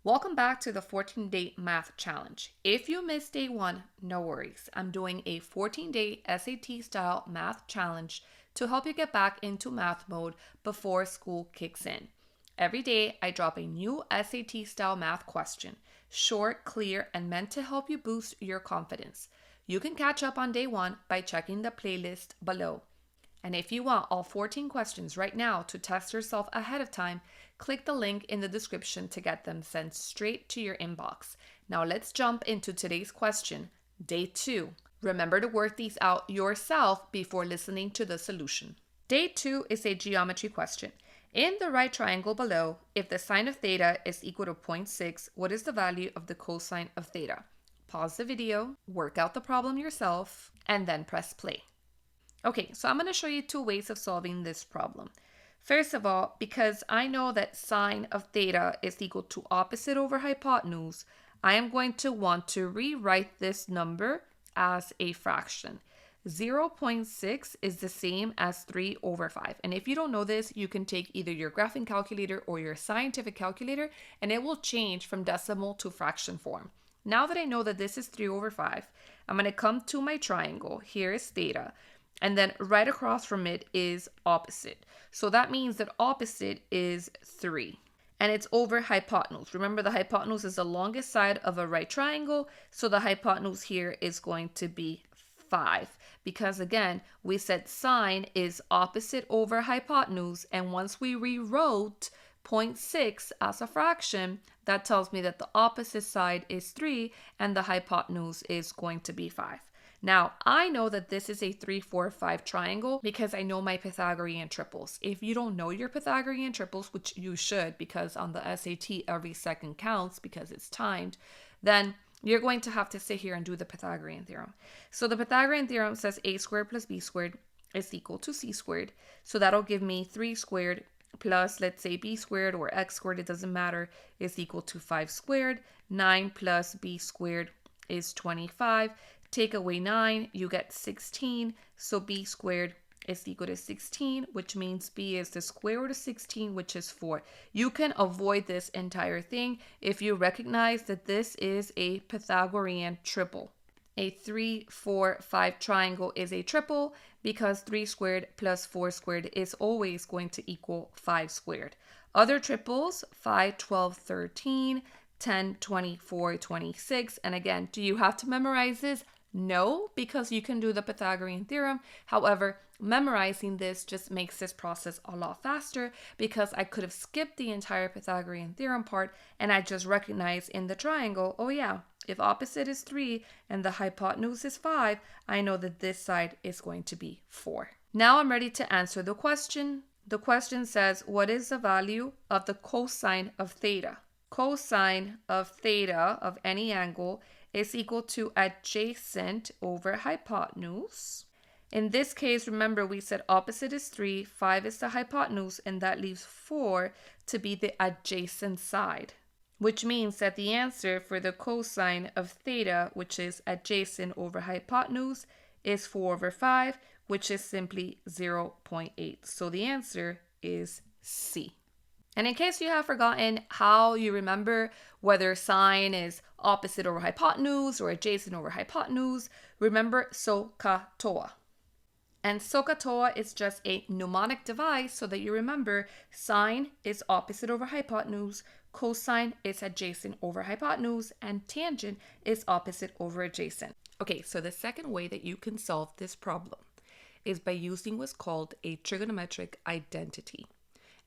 Welcome back to the 14-day math challenge. If you missed day one, no worries. I'm doing a 14-day SAT style math challenge to help you get back into math mode before school kicks in. Every day, I drop a new SAT style math question, short, clear, and meant to help you boost your confidence. You can catch up on day one by checking the playlist below. And if you want all 14 questions right now to test yourself ahead of time, click the link in the description to get them sent straight to your inbox. Now let's jump into today's question, day 2. Remember to work these out yourself before listening to the solution. Day 2 is a geometry question. In the right triangle below, if the sine of theta is equal to 0.6, what is the value of the cosine of theta? Pause the video, work out the problem yourself, and then press play. Okay, so I'm going to show you two ways of solving this problem. First of all, because I know that sine of theta is equal to opposite over hypotenuse, I am going to want to rewrite this number as a fraction. 0.6 is the same as 3 over 5. And if you don't know this, you can take either your graphing calculator or your scientific calculator, and it will change from decimal to fraction form. Now that I know that this is 3 over 5, I'm going to come to my triangle. Here is theta. And then right across from it is opposite. So that means that opposite is 3. And it's over hypotenuse. Remember, the hypotenuse is the longest side of a right triangle. So the hypotenuse here is going to be 5. Because again, we said sine is opposite over hypotenuse. And once we rewrote 0.6 as a fraction, that tells me that the opposite side is 3 and the hypotenuse is going to be 5. Now, I know that this is a 3, 4, 5 triangle because I know my Pythagorean triples. If you don't know your Pythagorean triples, which you should because on the SAT every second counts because it's timed, then you're going to have to sit here and do the Pythagorean theorem. So the Pythagorean theorem says a squared plus b squared is equal to c squared. So that'll give me 3 squared plus, let's say, b squared or x squared, it doesn't matter, is equal to 5 squared. 9 plus b squared is 25. Take away 9, you get 16. So b squared is equal to 16, which means b is the square root of 16, which is 4. You can avoid this entire thing if you recognize that this is a Pythagorean triple. A 3, 4, 5 triangle is a triple because 3 squared plus 4 squared is always going to equal 5 squared. Other triples, 5, 12, 13, 10, 24, 26. And again, do you have to memorize this? No, because you can do the Pythagorean theorem. However, memorizing this just makes this process a lot faster because I could have skipped the entire Pythagorean theorem part and I just recognize in the triangle, oh yeah, if opposite is 3 and the hypotenuse is 5, I know that this side is going to be 4. Now I'm ready to answer the question. The question says, what is the value of the cosine of theta? Cosine of theta of any angle is equal to adjacent over hypotenuse. In this case, remember we said opposite is 3, 5 is the hypotenuse, and that leaves 4 to be the adjacent side, which means that the answer for the cosine of theta, which is adjacent over hypotenuse, is 4 over 5, which is simply 0.8. So the answer is C. And in case you have forgotten how you remember whether sine is opposite over hypotenuse or adjacent over hypotenuse, remember SOHCAHTOA. And SOHCAHTOA is just a mnemonic device so that you remember sine is opposite over hypotenuse, cosine is adjacent over hypotenuse, and tangent is opposite over adjacent. Okay, so the second way that you can solve this problem is by using what's called a trigonometric identity.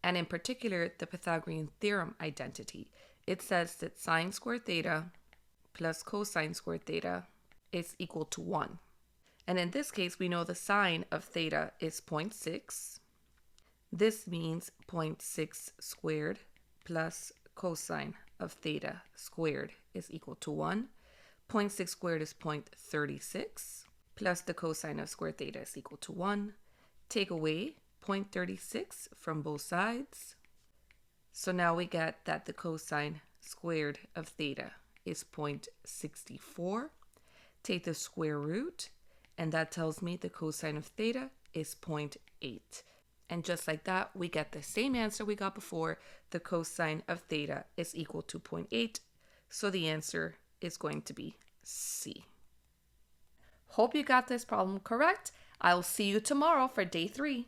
And in particular, the Pythagorean theorem identity. It says that sine squared theta plus cosine squared theta is equal to 1. And in this case, we know the sine of theta is 0.6. This means 0.6 squared plus cosine of theta squared is equal to 1. 0.6 squared is 0.36 plus the cosine of squared theta is equal to 1. Take away 0.36 from both sides. So now we get that the cosine squared of theta is 0.64. Take the square root, and that tells me the cosine of theta is 0.8. And just like that, we get the same answer we got before. The cosine of theta is equal to 0.8. So the answer is going to be C. Hope you got this problem correct. I'll see you tomorrow for day 3.